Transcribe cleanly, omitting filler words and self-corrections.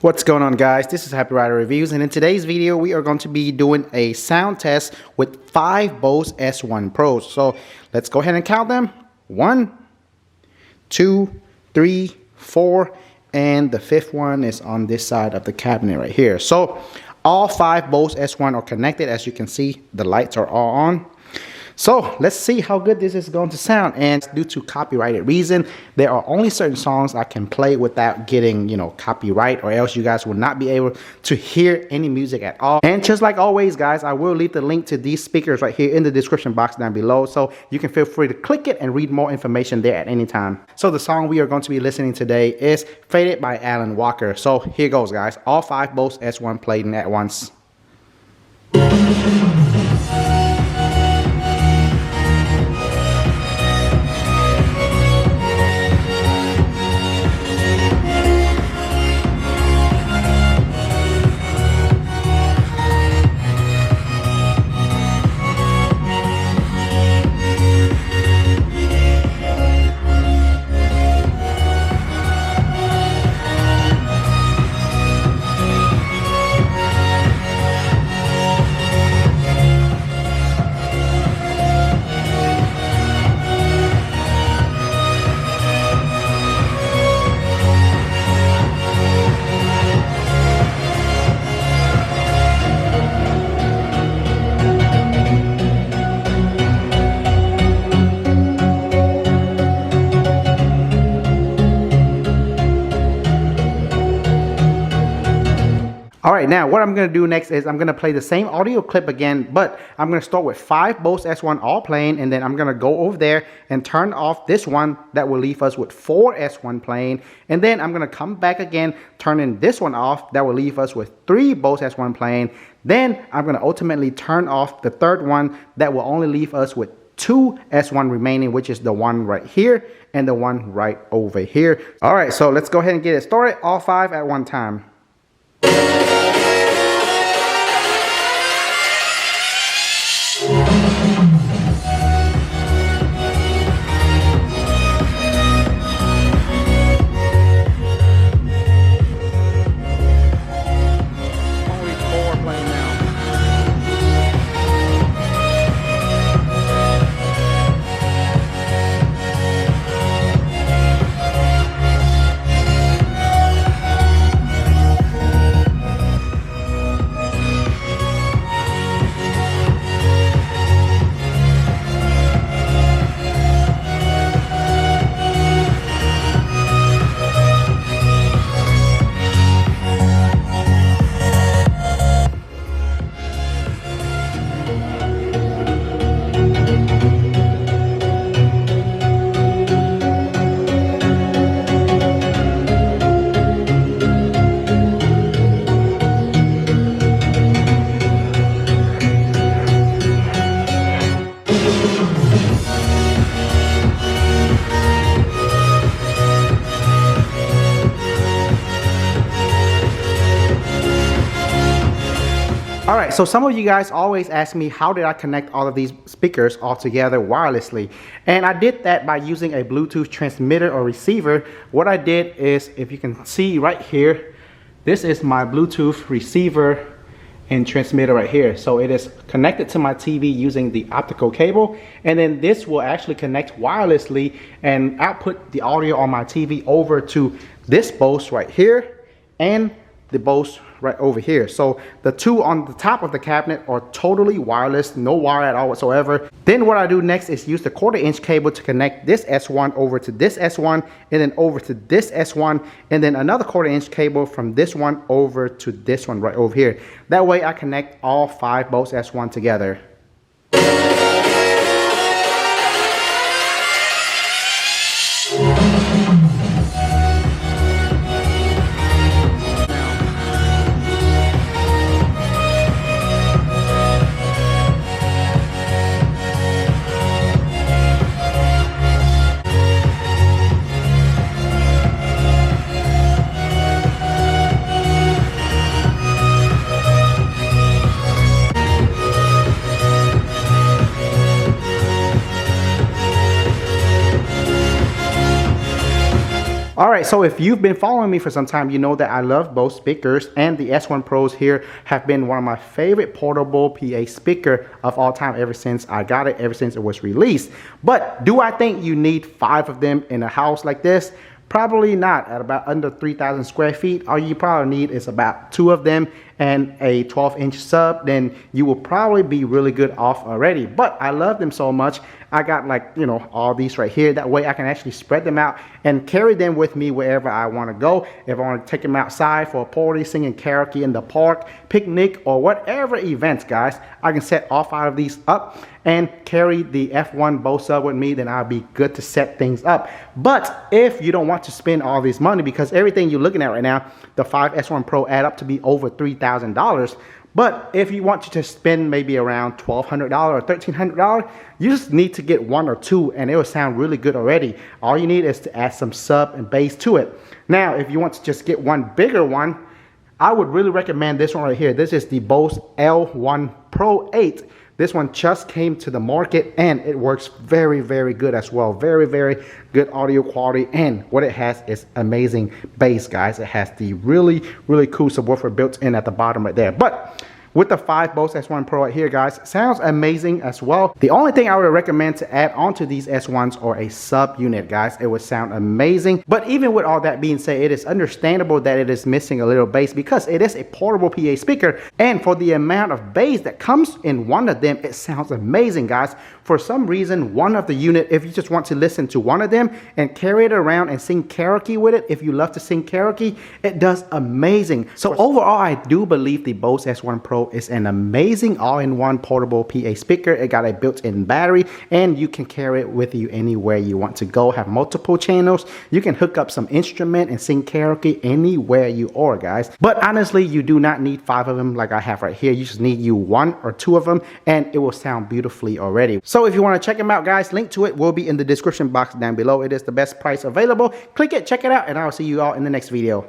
What's going on, guys? This is Happy Rider Reviews, and in today's video we are going to be doing a sound test with 5 Bose S1 Pros. So let's go ahead and count them. 1, 2, 3, 4, and the 5th one is on this side of the cabinet right here. So all 5 Bose S1 are connected. As you can see, the lights are all on. So let's see how good this is going to sound. And due to copyrighted reason, there are only certain songs I can play without getting, copyright, or else you guys will not be able to hear any music at all. And just like always, guys, I will leave the link to these speakers right here in the description box down below, so you can feel free to click it and read more information there at any time. So the song we are going to be listening today is Faded by Alan Walker. So here goes, guys. All 5 Bose S1 played at once. Alright, now what I'm going to do next is I'm going to play the same audio clip again, but I'm going to start with 5 Bose S1 all playing, and then I'm going to go over there and turn off this one that will leave us with 4 S1 playing, and then I'm going to come back again, turning this one off that will leave us with 3 Bose S1 playing. Then I'm going to ultimately turn off the 3rd one that will only leave us with 2 S1 remaining, which is the one right here and the one right over here. Alright, so let's go ahead and get it started, all 5 at one time. Alright, so some of you guys always ask me, how did I connect all of these speakers all together wirelessly? And I did that by using a Bluetooth transmitter or receiver. What I did is, if you can see right here, this is my Bluetooth receiver and transmitter right here. So it is connected to my TV using the optical cable, and then this will actually connect wirelessly and output the audio on my TV over to this Bose right here and the Bose right over here. So the 2 on the top of the cabinet are totally wireless, no wire at all whatsoever. Then what I do next is use the 1/4" cable to connect this S1 over to this S1, and then over to this S1, and then another 1/4" cable from this one over to this one right over here. That way I connect all 5 Bose S1 together. Alright, so if you've been following me for some time, you know that I love Bose speakers, and the S1 Pros here have been one of my favorite portable PA speaker of all time ever since I got it, ever since it was released. But do I think you need 5 of them in a house like this? Probably not. At about under 3,000 square feet, all you probably need is about 2 of them and a 12-inch sub. Then you will probably be really good off already. But I love them so much, I got, like, you know, all these right here. That way I can actually spread them out and carry them with me wherever I want to go. If I want to take them outside for a party, singing karaoke in the park, picnic, or whatever events, guys, I can set all 5 of these up and carry the F1 Bose sub with me. Then I'll be good to set things up. But if you don't want to spend all this money, because everything you're looking at right now, the 5 S1 Pro add up to be over $3,000. But if you want to spend maybe around $1,200 or $1,300, you just need to get 1 or 2 and it will sound really good already. All you need is to add some sub and bass to it. Now, if you want to just get one bigger one, I would really recommend this one right here. This is the Bose L1 Pro 8. This one just came to the market and it works very, very good as well. Very, very good audio quality, and what it has is amazing bass, guys. It has the really, really cool subwoofer built in at the bottom right there. But with the 5 Bose S1 Pro right here, guys, sounds amazing as well. The only thing I would recommend to add onto these S1s are a sub unit, guys. It would sound amazing. But even with all that being said, it is understandable that it is missing a little bass because it is a portable PA speaker, and for the amount of bass that comes in one of them, it sounds amazing, guys. For some reason, one of the unit, if you just want to listen to one of them and carry it around and sing karaoke with it, if you love to sing karaoke, it does amazing. So overall, I do believe the Bose S1 Pro is an amazing all-in-one portable PA speaker. It got a built-in battery and you can carry it with you anywhere you want to go. Have multiple channels. You can hook up some instrument and sing karaoke anywhere you are, guys. But honestly, you do not need 5 of them like I have right here. You just need you 1 or 2 of them and it will sound beautifully already. So if you want to check them out, guys, link to it will be in the description box down below. It is the best price available. Click it, check it out, and I'll see you all in the next video.